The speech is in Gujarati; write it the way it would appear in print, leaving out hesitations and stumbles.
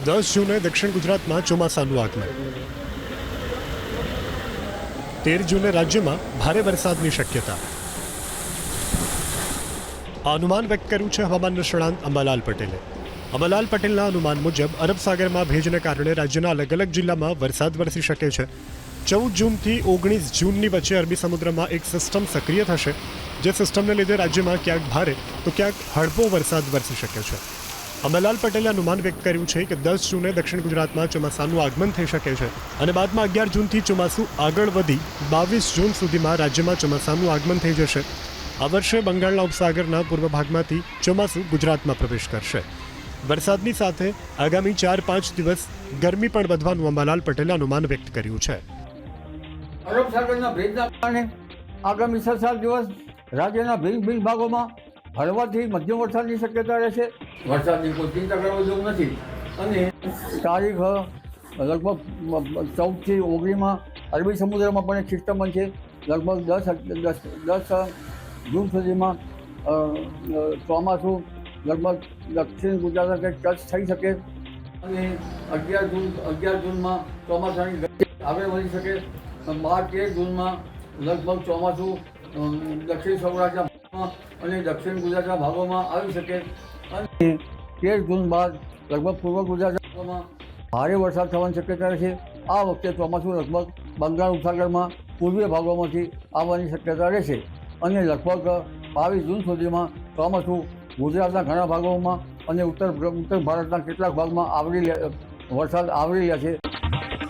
10 જૂને દક્ષિણ ગુજરાતમાં ચોમાસાનું આગમન. 13 જૂને રાજ્યમાં ભારે વરસાદની શક્યતા. આ અનુમાન વ્યક્ત કર્યું છે હવામાન નિષ્ણાંત અંબાલાલ પટેલે. અંબાલાલ પટેલના અનુમાન મુજબ અરબ સાગરમાં ભેજને કારણે રાજ્યના અલગ અલગ જિલ્લામાં વરસાદ વરસી શકે છે. 14 જૂનથી 19 જૂનની વચ્ચે અરબી સમુદ્રમાં એક સિસ્ટમ સક્રિય થશે, જે સિસ્ટમને લીધે રાજ્યમાં ક્યાંક ભારે તો ક્યાંક હળવો વરસાદ વરસી શકે છે. અંબાલાલ પટેલે અનુમાન વ્યક્ત કર્યું છે કે 10 જૂને દક્ષિણ ગુજરાતમાં ચોમાસાનું આગમન થઈ શકે છે અને બાદમાં 11 જૂનથી ચોમાસું આગળ વધી 22 જૂન સુધીમાં રાજ્યમાં ચોમાસાનું આગમન થઈ જશે. આ વર્ષે બંગાળના ઉપસાગરના પૂર્વ ભાગમાંથી ચોમાસું ગુજરાતમાં પ્રવેશ કરશે. વરસાદની સાથે આગામી 4-5 દિવસ ગરમી પણ વધવાનું અંબાલાલ પટેલે અનુમાન વ્યક્ત કર્યું છે. અરબ સાગરના ભેજના કારણે આગામી 6-7 દિવસ રાજ્યના ભિન્ન ભાગોમાં હળવાથી મધ્યમ વરસાદની શક્યતા રહેશે. વરસાદની કોઈ ચિંતા કરવા જેવું નથી અને તારીખ લગભગ 14થી 19માં અરબી સમુદ્રમાં પણ એક સિસ્ટમ બનશે. લગભગ 10 જૂન સુધીમાં ચોમાસું લગભગ દક્ષિણ ગુજરાત ટચ થઈ શકે અને 11 જૂનમાં ચોમાસાની ગતિ આગળ વધી શકે. 12-13 જૂનમાં લગભગ ચોમાસું દક્ષિણ સૌરાષ્ટ્રના ભાગોમાં અને દક્ષિણ ગુજરાતના ભાગોમાં આવી શકે અને 13 જૂન બાદ લગભગ પૂર્વ ગુજરાતના ભાગોમાં ભારે વરસાદ થવાની શક્યતા રહેશે. આ વખતે ચોમાસું લગભગ બંગાળ ઉપસાગરમાં પૂર્વીય ભાગોમાંથી આવવાની શક્યતા રહેશે અને લગભગ 22 જૂન સુધીમાં ચોમાસું ગુજરાતના ઘણા ભાગોમાં અને ઉત્તર ભારતના કેટલાક ભાગમાં વરસાદ આવરી લે છે.